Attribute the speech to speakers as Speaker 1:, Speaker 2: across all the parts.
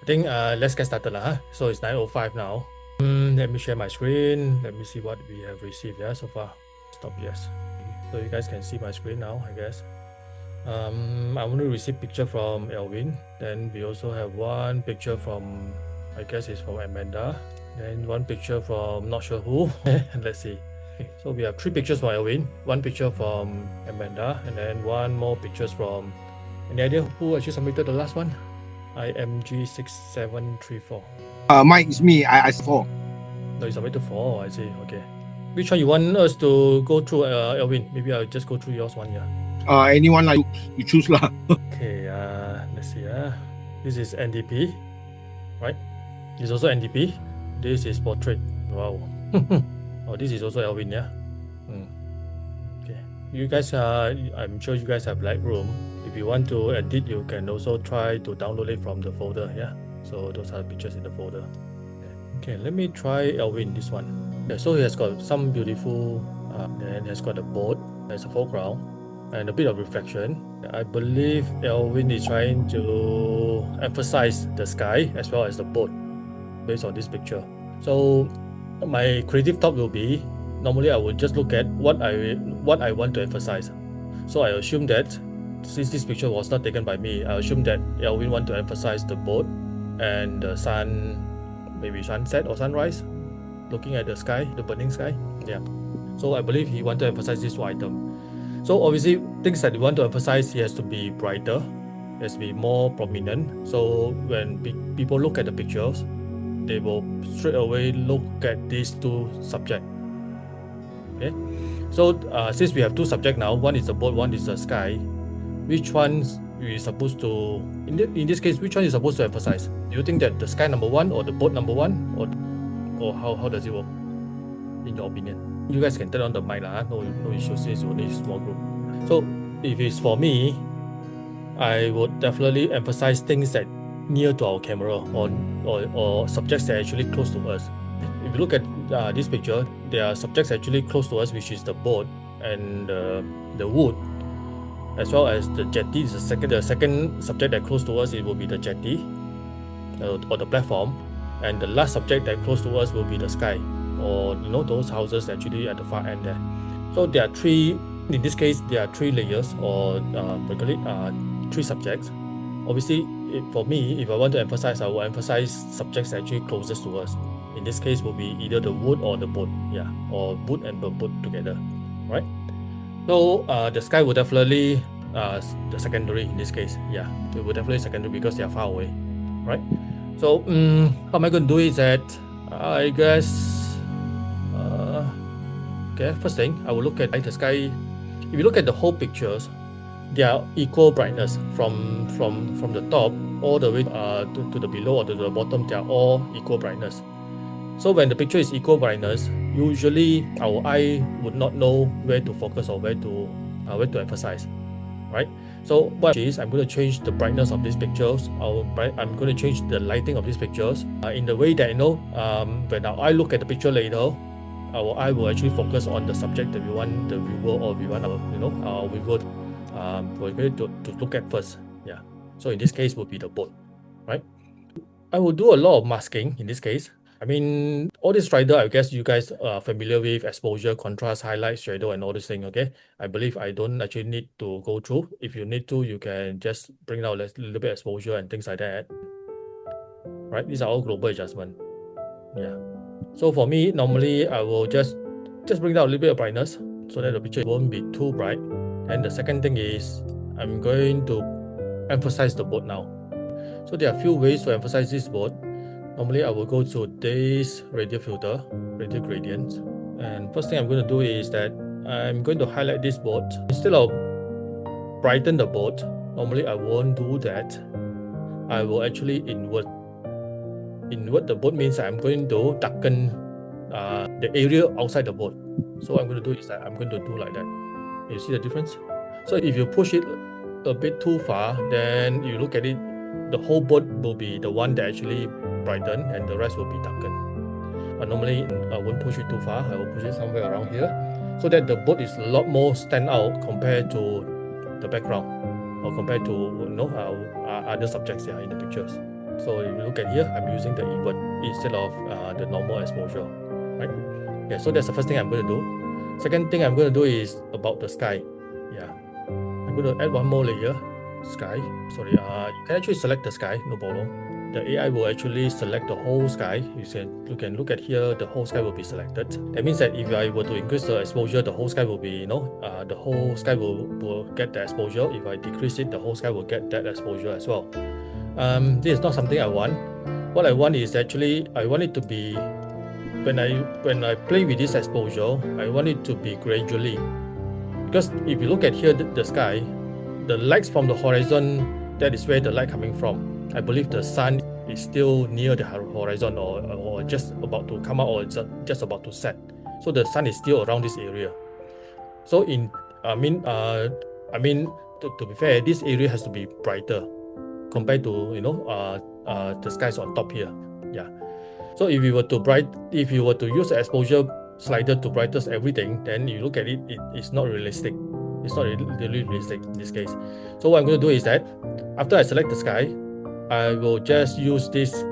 Speaker 1: I think let's get started lah. So it's 9:05 now. Let me share my screen. Let me see what we have received so far. Stop, yes. So you guys can see my screen now, I guess. I want to receive picture from Elvin. Then we also have one picture from, I guess it's from Amanda. Then one picture from not sure who. Let's see. So we have 3 pictures from Elvin, 1 picture from Amanda, and then 1 more pictures from. Any idea who actually submitted the last one? IMG6734.
Speaker 2: Mike, it's me. I saw.
Speaker 1: No, you submitted 4. I see. Okay. Which one you want us to go through, Elvin? Maybe I'll just go through yours one.
Speaker 2: Anyone like you choose lah.
Speaker 1: Okay. Let's see. This is NDP, right? This is also NDP. This is portrait. Wow. Oh, this is also Elvin. Yeah. Okay. You guys I'm sure you guys have Lightroom. If you want to edit, you can also try to download it from the folder. Yeah. So those are the pictures in the folder. Okay, let me try Elvin, this one. Okay, so he has got some beautiful, and has got a boat as a foreground and a bit of reflection. I believe Elvin is trying to emphasize the sky as well as the boat based on this picture. So my creative thought will be, normally I would just look at what I want to emphasize. So I assume that since this picture was not taken by me, I assume that Elvin want to emphasize the boat and the sun, maybe sunset or sunrise, looking at the sky, the burning sky. Yeah. So I believe he want to emphasize this item. So obviously things that he want to emphasize, he has to be brighter, he has to be more prominent. So when people look at the pictures, they will straight away look at these 2 subjects. Okay. So since we have 2 subjects now, one is the boat, one is the sky, which ones we supposed to, in this case, which one is supposed to emphasize? Do you think that the sky number 1 or the boat number 1, or how does it work in your opinion? You guys can turn on the mic lah. No issue since it's only a small group. So if it's for me, I would definitely emphasize things that near to our camera or subjects that are actually close to us. If you look at this picture, there are subjects actually close to us, which is the boat and the wood, as well as the jetty is the second subject that close to us. It will be the jetty or the platform, and the last subject that close to us will be the sky, or those houses actually at the far end there. So there are 3. In this case, there are 3 layers, or 3 subjects. Obviously, for me, if I want to emphasize, I will emphasize subjects actually closest to us. In this case, will be either the wood or the boat, or wood and boat together, right? So the sky will definitely the secondary in this case. Yeah, it will definitely secondary because they are far away, right? So how am I going to do is that I guess okay, first thing I will look at the sky. If you look at the whole pictures, they are equal brightness from the top all the way to the below or to the bottom. They are all equal brightness. So when the picture is equal brightness, usually our eye would not know where to focus or where to emphasize, right? So what is, I'm going to change the brightness of these pictures. I'm going to change the lighting of these pictures in the way that when our eye look at the picture later, our eye will actually focus on the subject that we want the viewer, or we want our viewer to look at first. Yeah. So in this case will be the boat, right? I will do a lot of masking in this case. I mean, all this rider, I guess you guys are familiar with exposure, contrast, highlight, shadow, and all this thing, okay? I believe I don't actually need to go through. If you need to, you can just bring out a little bit of exposure and things like that, right? These are all global adjustment. Yeah. So for me, normally I will just bring down a little bit of brightness so that the picture won't be too bright. And the second thing is, I'm going to emphasize the boat now. So there are a few ways to emphasize this boat. Normally I will go to this radial filter, radial gradients. And first thing I'm going to do is that I'm going to highlight this boat. Instead of brighten the boat, normally I won't do that. I will actually invert. Invert the boat means I'm going to darken the area outside the boat. So what I'm going to do is that I'm going to do like that. You see the difference? So if you push it a bit too far, then you look at it, the whole boat will be the one that actually brighten and the rest will be darkened. But normally I won't push it too far. I will push it somewhere around here so that the boat is a lot more stand out compared to the background or compared to other subjects in the pictures. So if you look at here, I'm using the invert instead of the normal exposure, right? Yeah, so that's the first thing I'm going to do. Second thing I'm going to do is about the sky. Yeah, I'm going to add one more layer, sky. Sorry, you can actually select the sky, no problem. The AI will actually select the whole sky. You can look at here, the whole sky will be selected. That means that if I were to increase the exposure, the whole sky will be, the whole sky will get the exposure. If I decrease it, the whole sky will get that exposure as well. This is not something I want. What I want is actually, I want it to be, when I play with this exposure, I want it to be gradually. Because if you look at here, the sky, the lights from the horizon, that is where the light coming from. I believe the sun is still near the horizon, or just about to come out, or just about to set. So the sun is still around this area. So I mean, to be fair, this area has to be brighter compared to the skies on top here. Yeah. So if you were to use the exposure slider to brightest everything, then you look at it, it's not realistic. It's not really realistic in this case. So what I'm going to do is that after I select the sky, I will just use this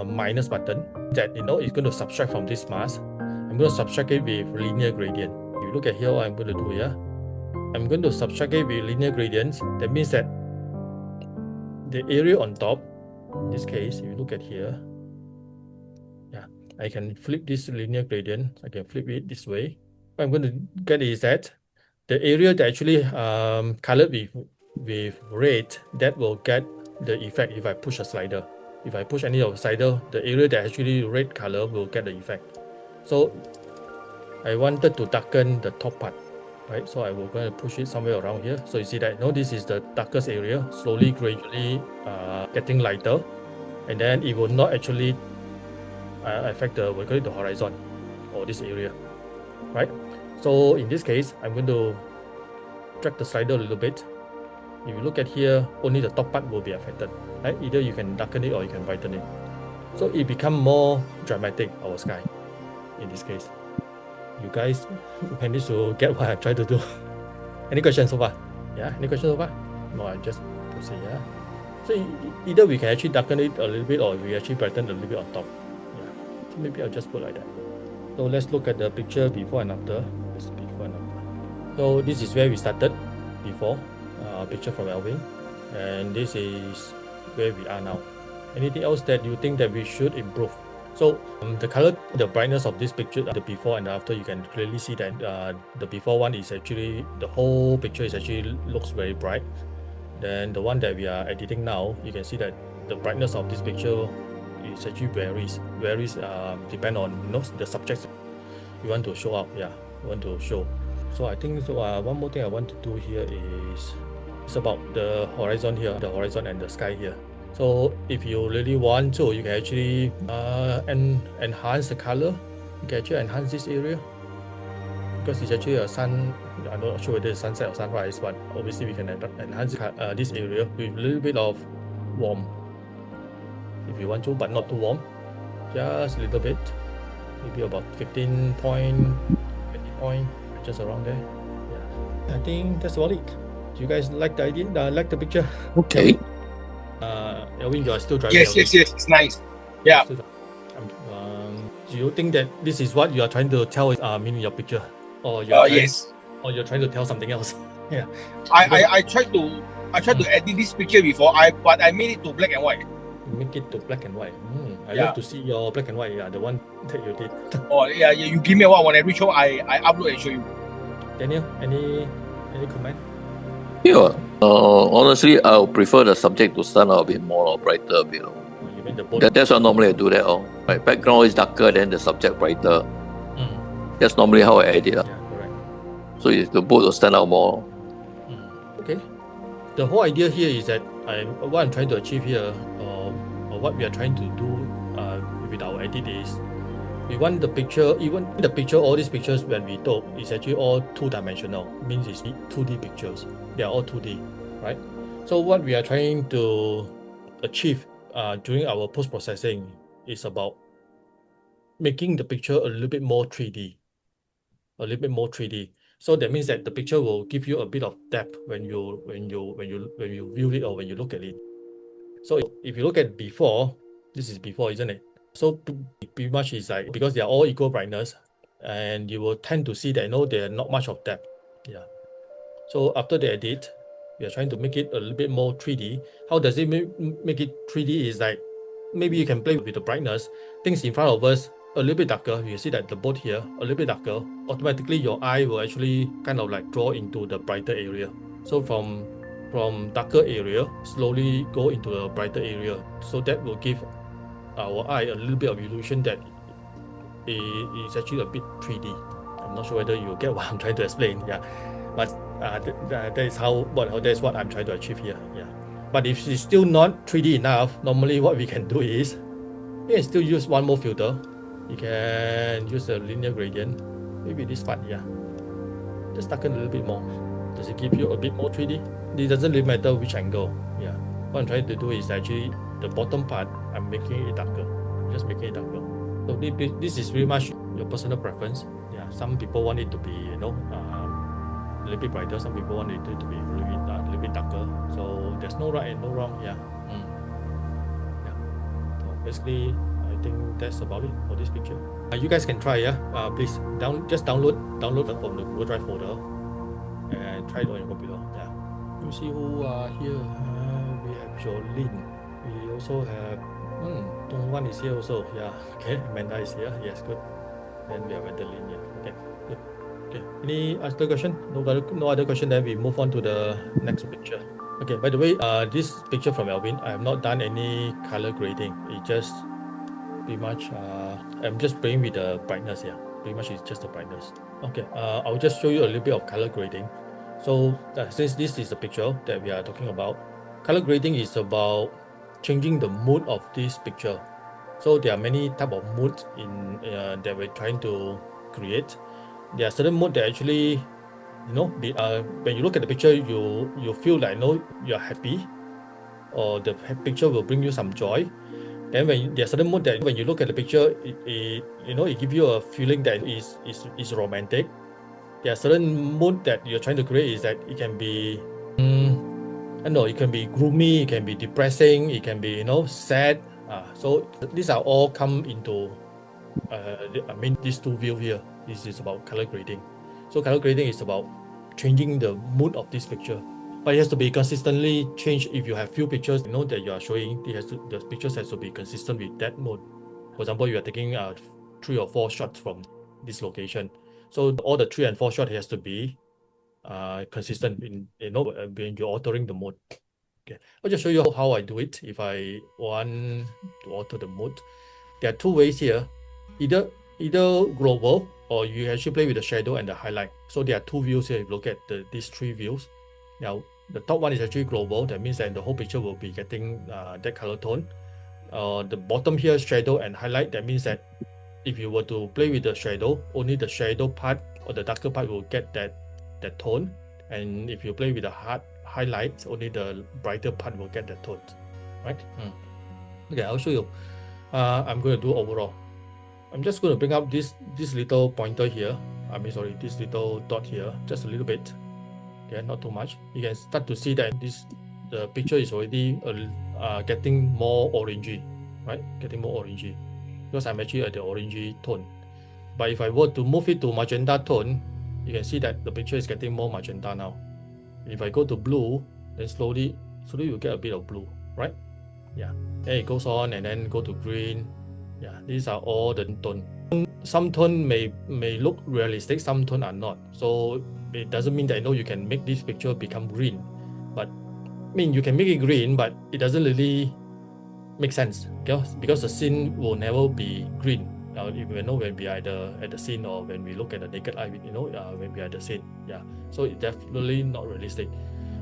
Speaker 1: minus button that it's going to subtract from this mask. I'm going to subtract it with linear gradient. If you look at here, what I'm going to do here, I'm going to subtract it with linear gradients. That means that the area on top, in this case, if you look at here, yeah, I can flip this linear gradient. I can flip it this way. What I'm going to get is that the area that actually colored with red, that will get the effect if I push a slider. If I push any of the slider, the area that actually red color will get the effect. So I wanted to darken the top part, right? So I will going to push it somewhere around here. So you see that, this is the darkest area, slowly, gradually getting lighter, and then it will not actually affect we call it the horizon, or this area, right? So in this case, I'm going to drag the slider a little bit. If you look at here, only the top part will be affected, right? Either you can darken it or you can brighten it. So it become more dramatic, our sky, in this case. You guys managed to get what I'm trying to do. Any questions so far? Yeah, any questions so far? No, I just proceed, yeah. So either we can actually darken it a little bit, or we actually brighten a little bit on top. Yeah. So maybe I'll just put like that. So let's look at the picture before and after. This before and after. So this is where we started before, picture from Alvin, and this is where we are now. Anything else that you think that we should improve? So the color, the brightness of this picture, the before and after, you can clearly see that the before one is actually, the whole picture is actually looks very bright. Then the one that we are editing now, you can see that the brightness of this picture is actually varies depend on the subjects you want to show up. Yeah, you want to show. So I think so. One more thing I want to do here is it's about the horizon here, the horizon and the sky here. So if you really want to, you can actually enhance the color. You can actually enhance this area because it's actually a sun. I'm not sure whether it's sunset or sunrise, but obviously we can enhance this area with a little bit of warm if you want to, but not too warm. Just a little bit, maybe about 15 point, 20 point, just around there. Yeah, I think that's about it. Do you guys like the idea? Like the picture?
Speaker 2: Okay.
Speaker 1: Elvin, you are still driving.
Speaker 2: Yes,
Speaker 1: Elvin.
Speaker 2: yes, yes. It's nice. Yeah.
Speaker 1: Do you think that this is what you are trying to tell? In your picture, or you're trying,
Speaker 2: Yes.
Speaker 1: or you're trying to tell something else? Yeah.
Speaker 2: I tried to edit this picture before. But I made it to black and white.
Speaker 1: Make it to black and white. I
Speaker 2: Yeah.
Speaker 1: love to see your black and white. Yeah, the one that you did.
Speaker 2: Oh yeah, yeah. You give me a while when I reach home, I upload and show you.
Speaker 1: Daniel, any comment?
Speaker 3: Yeah. Honestly, I'll prefer the subject to stand out a bit more or brighter a bit.
Speaker 1: You mean the boat?
Speaker 3: That's why normally I do that. My background is darker than the subject brighter. That's normally how I edit.
Speaker 1: Yeah, correct.
Speaker 3: So the boat will stand out more.
Speaker 1: Okay. The whole idea here is that what I'm trying to achieve here, or what we are trying to do with our edit is, we want the picture, even the picture, all these pictures when we took is actually all two-dimensional. Means it's 2D pictures. They are all 2D, right? So what we are trying to achieve during our post-processing is about making the picture a little bit more 3D. A little bit more 3D. So that means that the picture will give you a bit of depth when you view it or when you look at it. So if you look at before, this is before, isn't it? So pretty much is like, because they are all equal brightness, and you will tend to see that, there are not much of depth. Yeah. So after the edit, we are trying to make it a little bit more 3D. How does it make it 3D? Is like, maybe you can play with the brightness. Things in front of us a little bit darker. You see that the boat here a little bit darker. Automatically, your eye will actually kind of like draw into the brighter area. So from darker area, slowly go into the brighter area. So that will give our eye a little bit of illusion that it's actually a bit 3D. I'm not sure whether you get what I'm trying to explain. Yeah, but that is that's what I'm trying to achieve here. Yeah, but if it's still not 3D enough, normally what we can do is you can still use one more filter. You can use a linear gradient. Maybe this part, yeah. Just darken a little bit more. Does it give you a bit more 3D? It doesn't really matter which angle. Yeah. What I'm trying to do is actually the bottom part, I'm making it darker. Just making it darker. So this is very much your personal preference. Yeah. Some people want it to be, a little bit brighter. Some people want it to be a little bit darker. So there's no right and no wrong. Yeah. Yeah. So basically, I think that's about it for this picture. You guys can try, yeah. Please just download from the Google Drive folder and try it on your computer. Yeah. You see who are here. We have Jolene. We also have Dongwan is here also. Yeah. Okay. Amanda is here. Yes, good. Then we have Madeline. Yeah. Okay. Good. Okay. Any other question? No other question. Then we move on to the next picture. Okay. By the way, this picture from Alvin, I have not done any color grading. It just pretty much I'm just playing with the brightness here. Pretty much it's just the brightness. Okay, I'll just show you a little bit of color grading. So since this is a picture that we are talking about, color grading is about changing the mood of this picture. So there are many type of moods in that we're trying to create. There are certain mood that actually, when you look at the picture, you feel like you're happy, or the picture will bring you some joy. Then there's certain mood that when you look at the picture, it gives you a feeling that is romantic. There are certain mood that you're trying to create is that it can be, I don't know, it can be gloomy, it can be depressing, it can be sad. So these are all come into, these two views here. This is about color grading. So color grading is about changing the mood of this picture. But it has to be consistently changed. If you have few pictures, that you are showing, the pictures has to be consistent with that mode. For example, you are taking 3 or 4 shots from this location. So all the 3 and 4 shots has to be consistent when you're altering the mode. Okay, I'll just show you how I do it. If I want to alter the mode, there are 2 ways here. Either global, or you actually play with the shadow and the highlight. So there are 2 views here. If you look at these 3 views. Now, the top one is actually global. That means that the whole picture will be getting that color tone. The bottom here, shadow and highlight. That means that if you were to play with the shadow, only the shadow part or the darker part will get that tone. And if you play with the highlights, only the brighter part will get that tone. Right? Okay, I'll show you. I'm going to do overall. I'm just going to bring up this little pointer here. This little dot here, just a little bit. Okay, not too much. You can start to see that the picture is already getting more orangey, right? Getting more orangey, because I'm actually at the orangey tone. But if I were to move it to magenta tone, you can see that the picture is getting more magenta now. If I go to blue, then slowly you get a bit of blue, right? Yeah. Then it goes on and then go to green. Yeah, these are all the tone. Some tone may look realistic, some tone are not. So it doesn't mean that you can make this picture become green. But you can make it green, but it doesn't really make sense, because the scene will never be green. When we are at the scene, or when we look at the naked eye, when we are at the scene. Yeah. So it's definitely not realistic.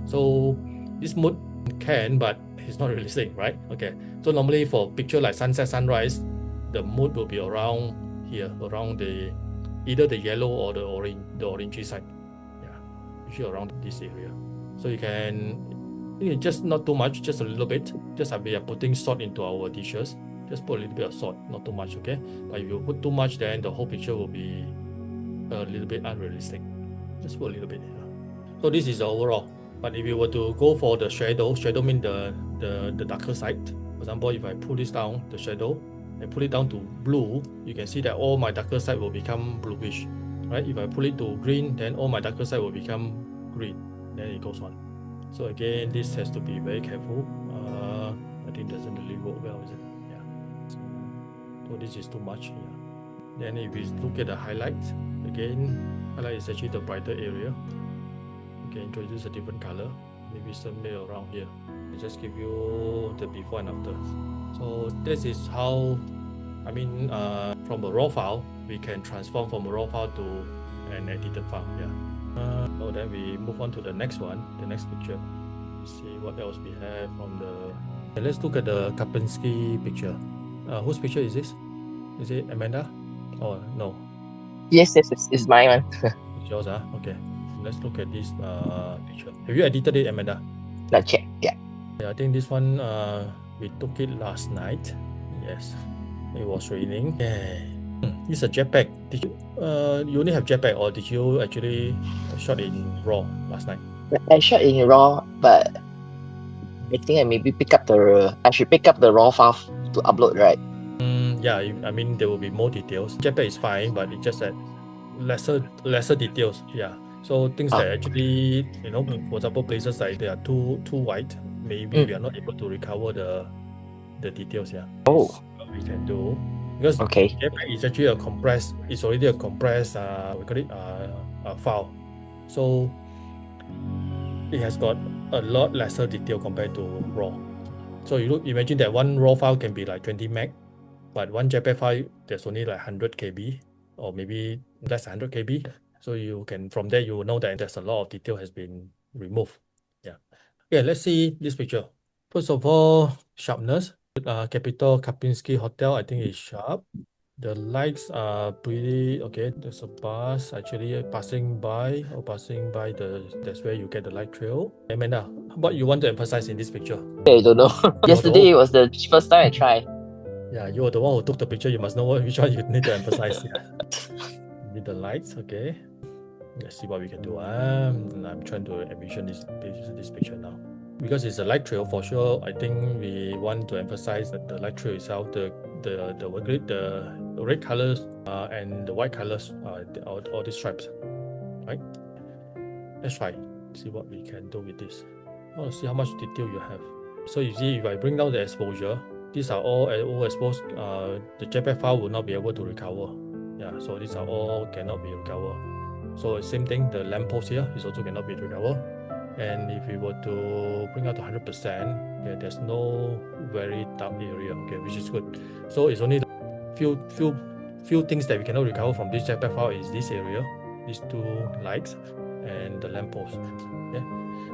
Speaker 1: So this mode can, but it's not realistic, right? Okay. So normally for picture like sunset, sunrise, the mood will be around here, around either the yellow or the orangey side. Yeah, usually around this area. So you can just not too much, just a little bit. Just like we are putting salt into our dishes. Just put a little bit of salt, not too much, okay? But if you put too much, then the whole picture will be a little bit unrealistic. Just put a little bit. So this is the overall. But if you were to go for the shadow means the the darker side. For example, if I pull this down, the shadow, and pull it down to blue, you can see that all my darker side will become bluish, right? If I pull it to green, then all my darker side will become green. Then it goes on. So again, this has to be very careful. I think it doesn't really work well, is it? Yeah. So this is too much. Yeah. Then if we look at the highlights, again, highlight is actually the brighter area. You can introduce a different color, maybe somewhere around here. I just give you the before and after. So this is how, I mean, from a raw file, we can transform from a raw file to an edited file. Yeah. So then we move on to the next one, the next picture. See what else we have from the. And let's look at the Kapinski picture. Whose picture is this? Is it Amanda? Oh no.
Speaker 4: Yes, it's my one.
Speaker 1: It's yours, okay. Let's look at this picture. Have you edited it, Amanda?
Speaker 4: Not yet. Yeah.
Speaker 1: Yeah, I think this one we took it last night. Yes, it was raining. Yeah. It's a JPEG. Did you only have JPEG, or did you actually shot in RAW last night?
Speaker 4: I shot in RAW, but I think I should pick up the RAW file to upload, right?
Speaker 1: Yeah, I mean there will be more details. JPEG is fine, but it's just that lesser details. Yeah. So things that actually, for example, places like they are too white, maybe we are not able to recover the details. Yeah.
Speaker 4: Oh.
Speaker 1: This is what we can do, because
Speaker 4: Okay.
Speaker 1: JPEG is actually it's already a compressed we call it a file. So it has got a lot lesser detail compared to RAW. So you imagine that one RAW file can be like 20 meg, but one JPEG file there's only like 100 KB or maybe less than 100 KB. So you can, from there you will know that there's a lot of detail has been removed. Yeah. Okay, let's see this picture. First of all, sharpness. Capital Kapinski Hotel, I think is sharp. The lights are pretty okay. There's a bus actually passing by that's where you get the light trail. Amanda, what you want to emphasize in this picture?
Speaker 4: I don't know. Yesterday was the first time I tried.
Speaker 1: Yeah, you are the one who took the picture. You must know which one you need to emphasize. Yeah. Need the lights, okay. Let's see what we can do. I'm trying to envision this picture now. Because it's a light trail, for sure, I think we want to emphasize that the light trail itself, the red colors and the white colors, all these stripes, right? Let's try. See what we can do with this. I want to see how much detail you have. So you see, if I bring down the exposure, these are all exposed. The JPEG file will not be able to recover. Yeah, so these are all cannot be recovered. So same thing, the lamppost here is also cannot be recovered. And if we were to bring out to 100%, okay, there's no very dark area, okay, which is good. So it's only few things that we cannot recover from this JPEG file is this area, these two lights, and the lamppost. Okay,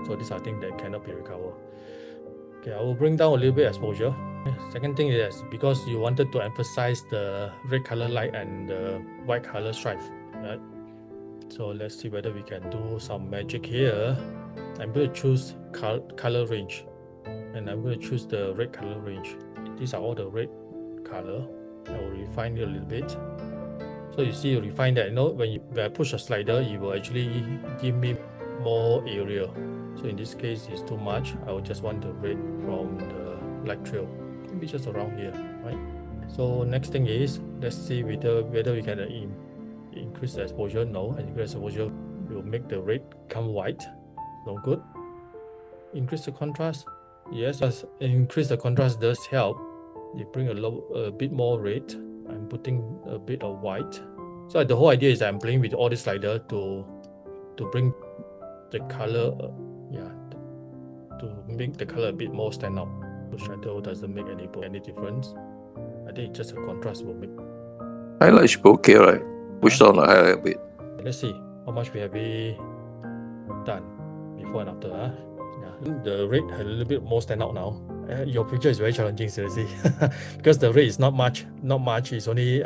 Speaker 1: so these are things that cannot be recovered. Okay, I will bring down a little bit exposure. Okay. Second thing is because you wanted to emphasize the red color light and the white color stripe, right? So let's see whether we can do some magic here. I'm going to choose color range, and I'm going to choose the red color range. These are all the red color. I will refine it a little bit. So you see, you refine that. When I push a slider, it will actually give me more area. So in this case, it's too much. I will just want the red from the light trail, maybe just around here, right? So next thing is, let's see whether we can increase the exposure. No, increase the exposure will make the red come white. No good. Increase the contrast. Yes, increase the contrast does help. You bring a bit more red. I'm putting a bit of white. So the whole idea is that I'm playing with all this slider to bring the color, to make the color a bit more stand out. The shadow doesn't make any difference. I think just a contrast will make.
Speaker 3: Highlight should be okay, right? Push down the highlight a bit.
Speaker 1: Let's see how much we have done before and after. Yeah, the red a little bit more stand out now. Your picture is very challenging, seriously, because the red is not much. It's only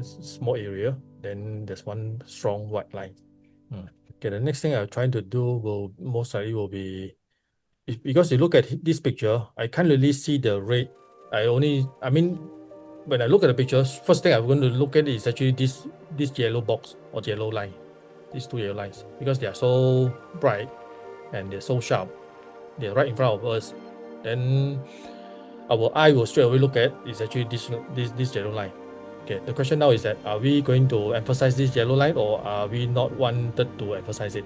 Speaker 1: small area. Then there's one strong white line. Okay, the next thing I'm trying to do will most likely be, because you look at this picture, I can't really see the red. When I look at the pictures, first thing I'm going to look at is actually this yellow box or yellow line, these two yellow lines, because they are so bright and they're so sharp. They're right in front of us. then our eye will straight away look at is actually this yellow line. Okay, the question now is that are we going to emphasize this yellow line or are we not wanted to emphasize it?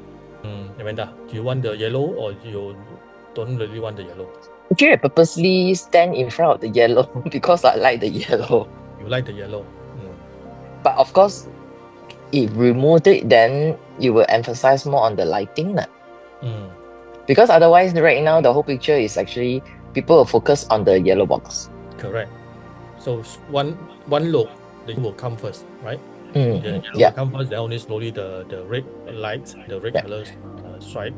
Speaker 1: Amanda, do you want the yellow or you don't really want the yellow?
Speaker 4: Actually, I purposely stand in front of the yellow because I like the yellow.
Speaker 1: You like the yellow.
Speaker 4: But of course, if removed it, then you will emphasize more on the lighting. Because otherwise, right now, the whole picture is actually people will focus on the yellow box.
Speaker 1: Correct. So one look, the yellow will come first, right? The yellow
Speaker 4: Yeah.
Speaker 1: will come first, then only slowly the red lights, the red color stripe,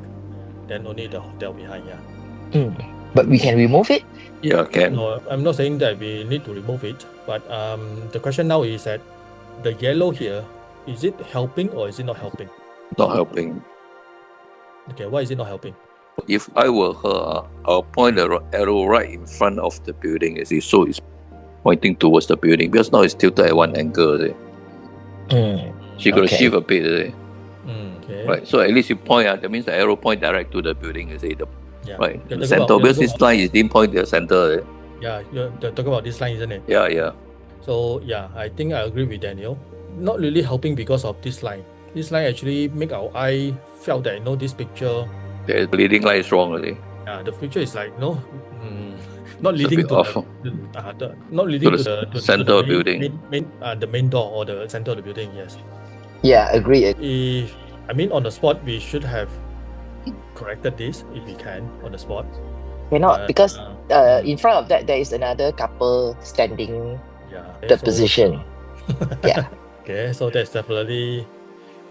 Speaker 1: then only the hotel behind, yeah.
Speaker 4: But we can remove it?
Speaker 3: Yeah, can.
Speaker 1: No, I'm not saying that we need to remove it, but the question now is that the yellow here, is it helping or is it not helping?
Speaker 3: Not helping.
Speaker 1: Okay, why is it not helping?
Speaker 3: If I were her, I'll point the arrow right in front of the building, you see, so it's pointing towards the building because now it's tilted at one angle. You see. She got to shift a bit. You see.
Speaker 1: Okay.
Speaker 3: Right, so at least you point that means the arrow point direct to the building. You see, right.
Speaker 1: Okay,
Speaker 3: The center, because this line is didn't point to the center.
Speaker 1: Yeah, you're talking about this line, isn't it?
Speaker 3: Yeah.
Speaker 1: So yeah, I think I agree with Daniel. Not really helping because of this line. This line actually make our eye felt that this picture.
Speaker 3: The leading line is wrong. You see.
Speaker 1: Yeah, the picture is like not leading to the
Speaker 3: center of the building.
Speaker 1: The main door or the center of the building. Yes.
Speaker 4: Yeah, agree.
Speaker 1: If on the spot we should have corrected this if we can on the spot.
Speaker 4: Cannot because in front of that there is another couple standing. The position. Yeah.
Speaker 1: Okay, so that's definitely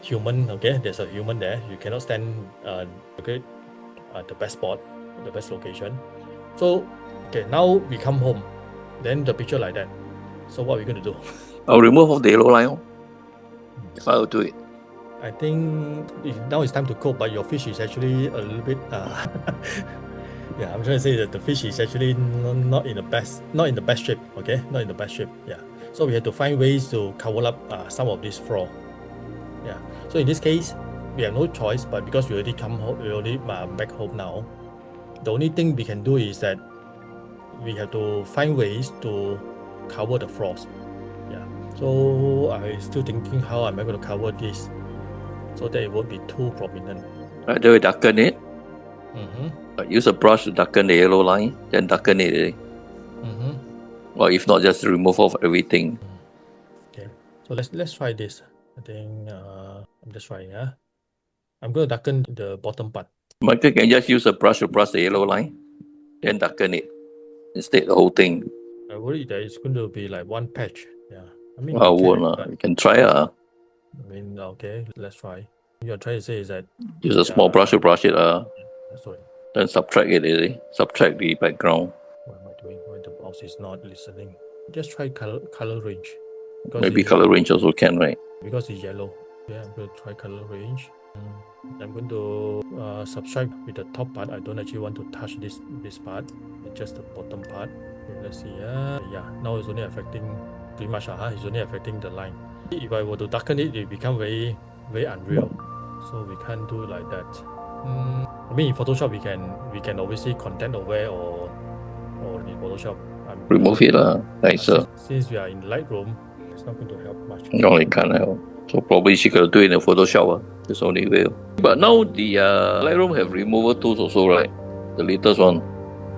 Speaker 1: human. Okay, there's a human there. You cannot stand the best spot, the best location. So okay, now we come home, then the picture like that. So what are we going to do?
Speaker 3: I'll remove off the yellow line. If I will do it.
Speaker 1: I think now it's time to cook, but your fish is actually a little bit yeah, I'm trying to say that the fish is actually not in the best shape. Okay, not in the best shape. Yeah, so we have to find ways to cover up some of this flaw. Yeah, so in this case we have no choice, but because we already come home, we already back home now, the only thing we can do is that we have to find ways to cover the flaws. Yeah, so I'm still thinking how am I going to cover this so that it won't be too prominent.
Speaker 3: Either darken it. Use a brush to darken the yellow line, then darken it. Or if not, just remove off everything.
Speaker 1: Okay, so let's try this. I think I'm just trying. I'm going to darken the bottom part.
Speaker 3: Michael can just use a brush to brush the yellow line, then darken it instead the whole thing.
Speaker 1: I worry that it's going to be like one patch. Yeah,
Speaker 3: you can try.
Speaker 1: Okay, let's try. You're trying to say is that
Speaker 3: use a small brush to brush it.
Speaker 1: Sorry.
Speaker 3: Then subtract it. Subtract the background.
Speaker 1: What am I doing when the mouse is not listening? Just try color range.
Speaker 3: Maybe color range also can, right?
Speaker 1: Because it's yellow. Yeah, I'm going to try color range. I'm going to subtract with the top part. I don't actually want to touch this part. It's just the bottom part. Okay, let's see. Yeah, now it's only affecting pretty much. It's only affecting the line. If I were to darken it, it become very, very unreal. So we can't do it like that. In Photoshop we can obviously content aware or in Photoshop.
Speaker 3: Remove it nicer.
Speaker 1: Since we are in Lightroom, it's not going to help much.
Speaker 3: No, it can't help. So probably she could do it in Photoshop. It's only way. But now the Lightroom have removal tools also, right? The latest one.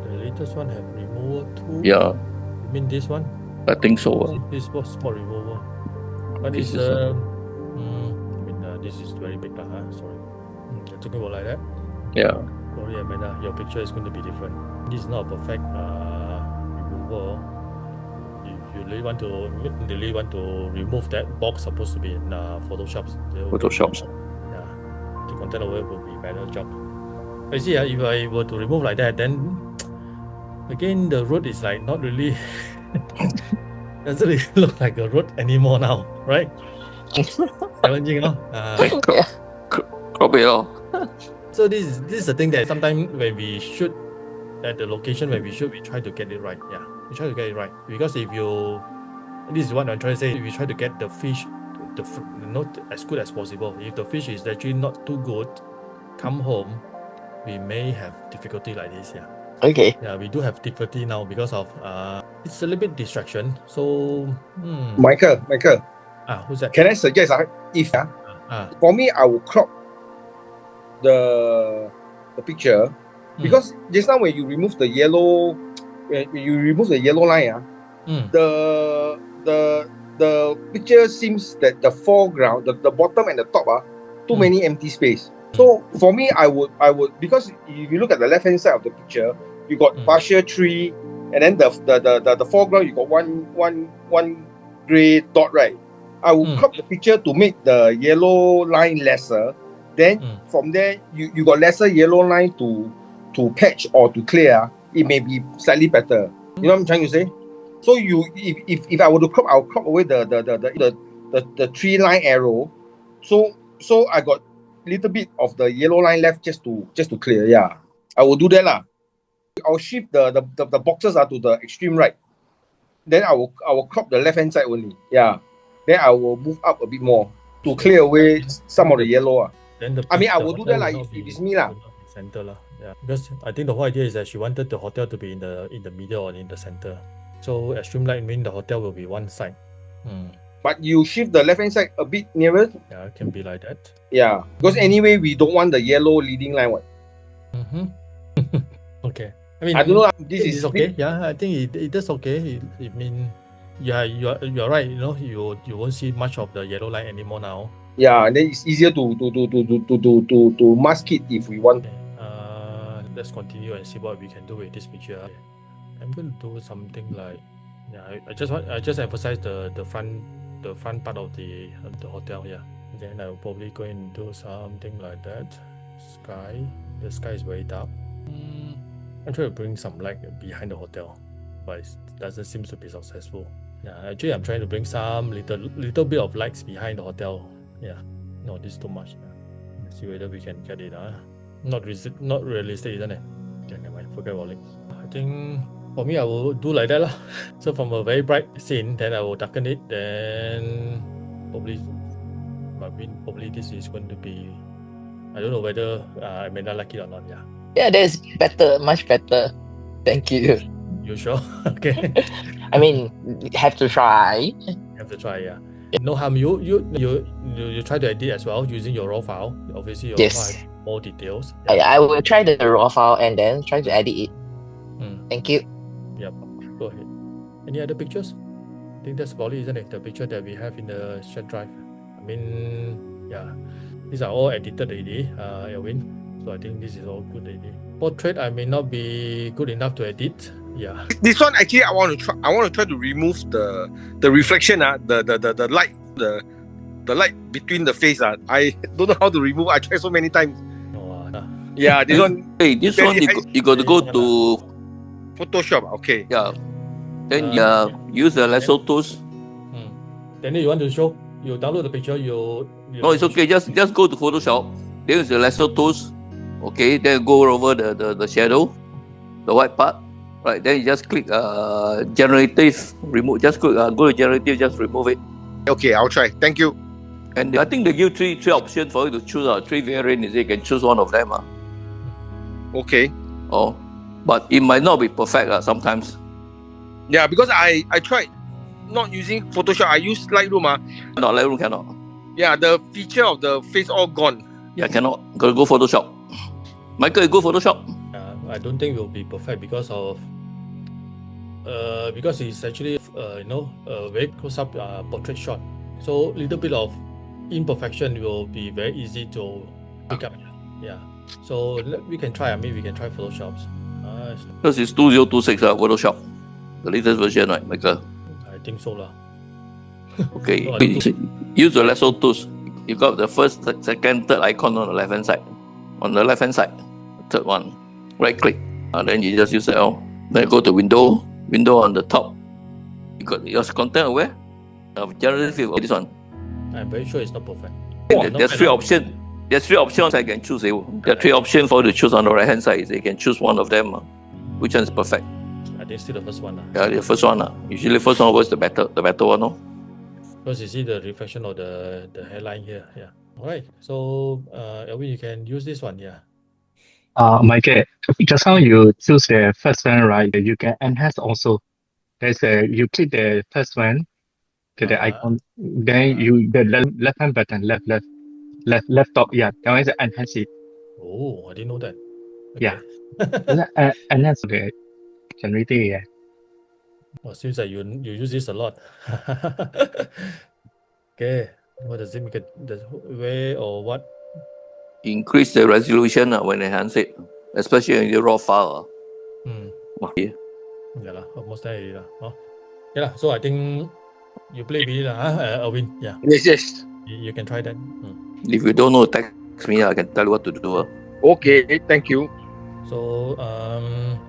Speaker 1: The latest one have removal tools?
Speaker 3: Yeah.
Speaker 1: You mean this one?
Speaker 3: I think so.
Speaker 1: This was spot removal. But this this is very big. Sorry. You're talking about like that?
Speaker 3: Yeah.
Speaker 1: Sorry, Amanda, your picture is going to be different. This is not a perfect removal. If you really want to remove that box, supposed to be in Photoshop. Yeah, the content aware will be better job. But see, if I were to remove like that, then again the road is like not really doesn't really look like a road anymore now, right? Challenging,
Speaker 3: Crop it off.
Speaker 1: So this is the thing that sometimes when we shoot at the location where we shoot, we try to get it right. Yeah, we try to get it right, because this is what I'm trying to say. If we try to get the fish not as good as possible. If the fish is actually not too good, come home, we may have difficulty like this. Yeah.
Speaker 4: Okay.
Speaker 1: Yeah, we do have difficulty now because of it's a little bit distraction. So
Speaker 2: Michael,
Speaker 1: who's that?
Speaker 2: can I suggest if for me I will crop the picture because just now when you remove the yellow line, the picture seems that the foreground, the bottom and the top too many empty space. So for me, I would because if you look at the left hand side of the picture, you got partial tree, and then the foreground you got one gray dot, right? I will crop the picture to make the yellow line lesser. Then from there, you got lesser yellow line to patch or to clear. It may be slightly better. You know what I'm trying to say? So if I were to crop, I'll crop away the three line arrow. So I got little bit of the yellow line left just to clear. Yeah, I will do that lah. I'll shift the boxes to the extreme right. Then I will crop the left hand side only. Yeah. Then I will move up a bit more to clear away some of the yellow.
Speaker 1: Then
Speaker 2: I will do that lah if it's me lah.
Speaker 1: Center lah. Yeah, because I think the whole idea is that she wanted the hotel to be in the middle or in the center. So extreme light means the hotel will be one side.
Speaker 2: But you shift the left hand side a bit nearer.
Speaker 1: Yeah, it can be like that.
Speaker 2: Yeah, because anyway we don't want the yellow leading line. What?
Speaker 1: Okay. I mean,
Speaker 2: I don't know. This is
Speaker 1: okay. Yeah, I think it is okay. It mean, yeah, you're right. You know, you won't see much of the yellow line anymore now.
Speaker 2: Yeah, and then it's easier to mask it if we want.
Speaker 1: Okay. Let's continue and see what we can do with this picture. Okay. I'm going to do something like, yeah, I just emphasize the front part of the hotel here. Then I'll probably go and do something like that. The sky is very dark. I'm trying to bring some light behind the hotel, but it doesn't seem to be successful. Yeah, actually I'm trying to bring some little bit of lights behind the hotel. Yeah, no, this is too much. Yeah. Let's see whether we can get it. Not realistic, isn't it? Okay, never mind, forget about it. I think for me I will do like that lah. So from a very bright scene, then I will darken it. Then probably this is going to be. I don't know whether I may not like it or not. Yeah.
Speaker 4: Yeah, that's better, much better. Thank you.
Speaker 1: You sure? Okay.
Speaker 4: I mean, have to try.
Speaker 1: Have to try, yeah. No harm. You try to edit as well using your raw file. Obviously, your raw file has more details.
Speaker 4: Yeah. I will try the raw file and then try to edit it. Thank you.
Speaker 1: Yep. Go ahead. Any other pictures? I think that's about it, isn't it? The picture that we have in the shared drive. I mean, yeah, these are all edited already, Elwin. So I think this is all good already. Portrait, I may not be good enough to edit. Yeah.
Speaker 2: This one actually, I want to try to remove the reflection. The light, the light between the face. I don't know how to remove. I tried so many times. Yeah, this one.
Speaker 3: Hey, this one you got to go to
Speaker 2: Photoshop. Okay.
Speaker 3: Yeah. Then use the lasso tools.
Speaker 1: Then you want to show? You download the picture. You
Speaker 3: no, it's okay. Just go to Photoshop. Then use the lasso tools. Okay. Then go over the shadow, the white part. Right. Then you just click generative remove. Just click go to generative. Just remove it.
Speaker 2: Okay, I'll try. Thank you.
Speaker 3: And I think they give three options for you to choose. Three variants. You can choose one of them.
Speaker 2: Okay.
Speaker 3: Oh, but it might not be perfect sometimes.
Speaker 2: Yeah, because I tried not using Photoshop. I use Lightroom.
Speaker 3: No, Lightroom cannot.
Speaker 2: Yeah, the feature of the face all gone.
Speaker 3: Yeah, cannot. Gotta go Photoshop. Michael, you go Photoshop.
Speaker 1: I don't think it will be perfect because it's actually a very close up portrait shot. So little bit of imperfection will be very easy to pick up. Yeah. So we can try. We can try Photoshop.
Speaker 3: Because it's 2026 Photoshop, the latest version, right, Michael?
Speaker 1: I think so lah.
Speaker 3: Okay. Use the lasso tools. You got the first, second, third icon on the left hand side. On the left hand side, third one. Right click. Then you just use that. Then you go to window on the top. You got your content aware of generative. This one.
Speaker 1: I'm very sure it's not perfect.
Speaker 3: There's three options. There's three options I can choose. There are three options for you to choose on the right hand side. You can choose one of them. Which one is perfect?
Speaker 1: I think still the first one.
Speaker 3: Yeah, the first one. Usually first one was the better one. No?
Speaker 1: Because you see the reflection of the hairline here. Yeah. Alright. So Elvin, you can use this one. Yeah.
Speaker 5: Michael, just now you choose the first one, right? You can enhance also. There's you click the first one to the icon, then you the left hand button, left top, yeah, that one is enhance it.
Speaker 1: Oh, I didn't know that.
Speaker 5: Yeah.
Speaker 1: Okay.
Speaker 5: Enhance the generator, yeah.
Speaker 1: Well, seems like you use this a lot. Okay. What does it make it the way or what?
Speaker 3: Increase the resolution when enhance it, especially in the raw file.
Speaker 1: Yeah lah, almost there already lah. Oh. Yeah lah, so I think you play with it lah, Erwin. Yeah.
Speaker 2: Yes.
Speaker 1: You can try that.
Speaker 3: If you don't know, text me. I can tell you what to do.
Speaker 2: Okay, thank you.
Speaker 1: So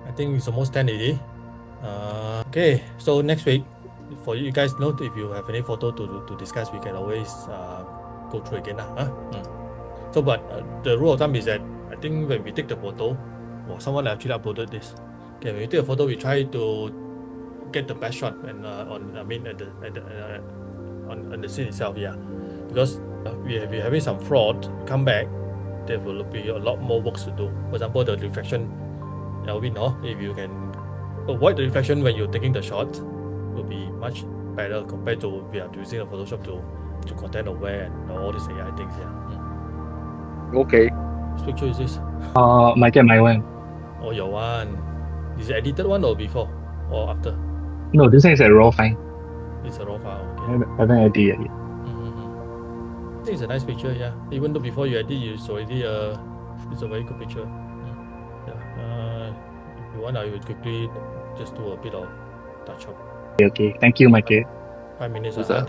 Speaker 1: I think it's almost 10 already. Okay, so next week, for you guys know, if you have any photo to discuss, we can always go through again lah. So but the rule of thumb is that I think when we take the photo, or someone actually uploaded this. Okay, when we take a photo, we try to get the best shot and on the scene itself, yeah, because we're having some fraud come back. There will be a lot more works to do. For example, the reflection, Alvin, if you can avoid the reflection when you're taking the shot, will be much better compared to we are using a Photoshop to content aware and all these AI things. Yeah.
Speaker 2: Okay.
Speaker 1: Which picture is this?
Speaker 5: Michael, my one.
Speaker 1: Oh, your one. Is it edited one or before or after?
Speaker 5: No, this one is a raw file.
Speaker 1: It's a raw file. Okay.
Speaker 5: I haven't edited yet.
Speaker 1: I think it's a nice picture, yeah. Even though before you edit, it's already it's a very good picture. Yeah. If you want, I will quickly just do a bit of touch up.
Speaker 5: Okay. Thank you, Michael.
Speaker 1: 5 minutes, then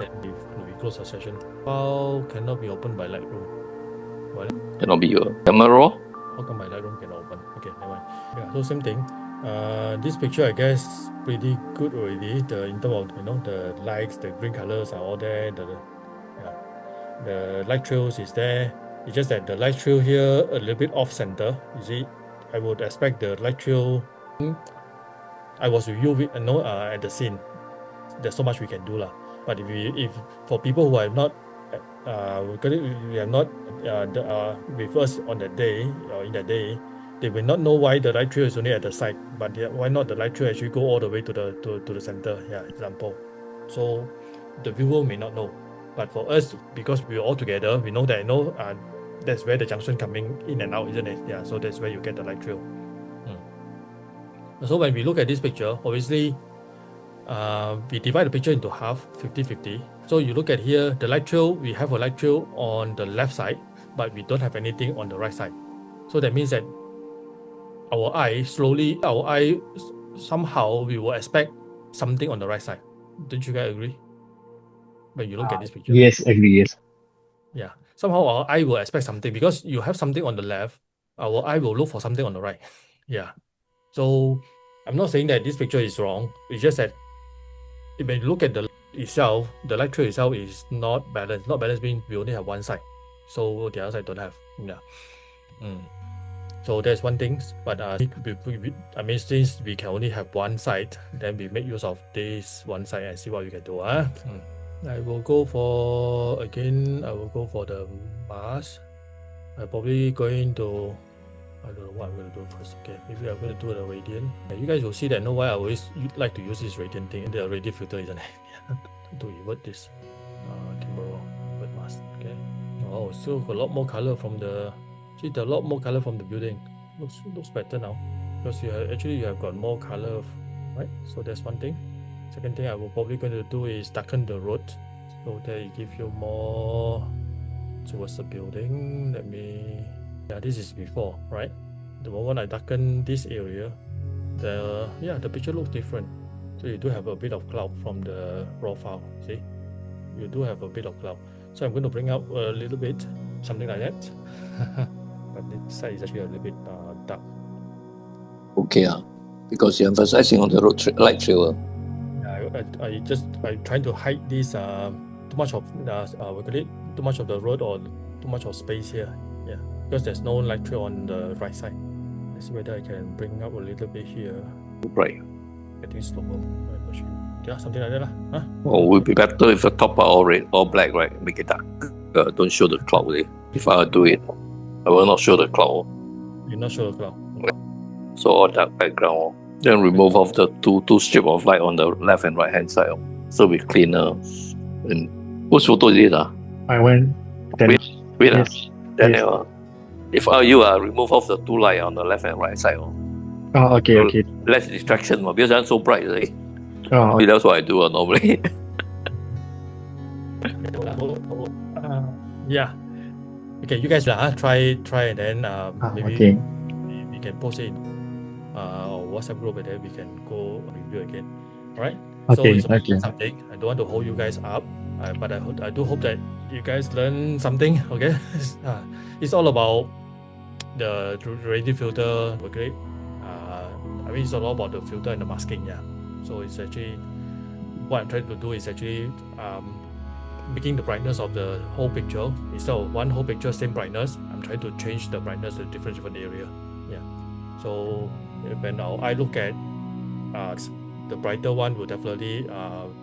Speaker 1: we close the session. File cannot be opened by Lightroom. What?
Speaker 3: Cannot be your camera.
Speaker 1: How come my Lightroom cannot open? Okay, never mind. Yeah, so same thing. This picture, I guess, pretty good already. In terms of the lights, the green colors are all there. The light trails is there. It's just that the light trail here a little bit off center. You see, I would expect the light trail. I was with you at the scene. There's so much we can do lah. But if for people who are not we are not with us on that day or in that day, they will not know why the light trail is only at the side. But why not the light trail actually go all the way to the center? Yeah, example. So the viewer may not know. But for us, because we're all together, we know that that's where the junction coming in and out, isn't it? Yeah, so that's where you get the light trail. So when we look at this picture, obviously, we divide the picture into half, 50-50. So you look at here, the light trail, we have a light trail on the left side, but we don't have anything on the right side. So that means that our eye somehow we will expect something on the right side. Don't you guys agree? When you look at this picture.
Speaker 5: Yes, agree, yes.
Speaker 1: Yeah. Somehow our eye will expect something because you have something on the left, our eye will look for something on the right. Yeah. So I'm not saying that this picture is wrong. It's just that when you look at the light trail itself is not balanced. Not balanced means we only have one side. So the other side don't have. Yeah. So that's one thing. But since we can only have one side, then we make use of this one side and see what we can do. I will go for the mask. I'm probably going to, I don't know what I'm going to do first. Okay, maybe I'm going to do the radiant. You guys will see that why I always like to use this radiant thing, the radiant filter, isn't it? To invert this camera invert mask. Okay. Oh, still a lot more color from the. See, a lot more color from the building. Looks better now because you have got more color, right? So that's one thing. Second thing I will probably going to do is darken the road so that it gives you more towards the building. This is before, right? The moment I darken this area, the picture looks different. So you do have a bit of cloud from the raw file. See, you do have a bit of cloud. So I'm going to bring up a little bit, something like that. But this side is actually a little bit dark.
Speaker 3: Okay, because you're emphasizing on the light trail.
Speaker 1: I trying to hide this too much of too much of the road or too much of space here. Yeah, because there's no light trail on the right side. Let's see whether I can bring up a little bit here.
Speaker 3: Right.
Speaker 1: Getting slower. Yeah, something like that lah.
Speaker 3: Oh, it would be better if the top are all red or black, right? Make it dark. Don't show the cloud. If I do it, I will not show the cloud.
Speaker 1: You're not sure the cloud.
Speaker 3: So all dark background. Then remove off the two strip of light on the left and right hand side. So we cleaner. And whose photo is it?
Speaker 5: I went. Then,
Speaker 3: Wait.
Speaker 5: yes.
Speaker 3: Daniel. If you remove off the two light on the left and right side.
Speaker 5: Oh, okay.
Speaker 3: Less distraction, because it's so bright. Right?
Speaker 5: Oh, okay.
Speaker 3: That's what I do normally.
Speaker 1: Yeah. Okay, you guys try and then maybe
Speaker 5: okay.
Speaker 1: we can post it or WhatsApp group and then we can go review again. Alright? So
Speaker 5: Okay,
Speaker 1: it's a
Speaker 5: okay.
Speaker 1: something. I don't want to hold you guys up, but I do hope that you guys learn something. Okay, it's all about the ready filter. Okay, I mean it's all about the filter and the masking. Yeah, so it's actually what I'm trying to do is actually making the brightness of the whole picture instead of one whole picture same brightness. I'm trying to change the brightness to different area. Yeah, so when I look at the brighter one will definitely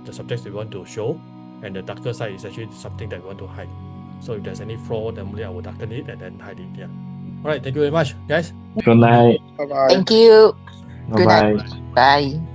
Speaker 1: the subjects we want to show, and the darker side is actually something that we want to hide. So if there's any flaw, normally I will darken it and then hide it. Yeah. All right. Thank you very much, guys.
Speaker 5: Good night.
Speaker 2: Bye bye.
Speaker 4: Thank you. Good
Speaker 5: Bye-bye.
Speaker 4: night. Bye.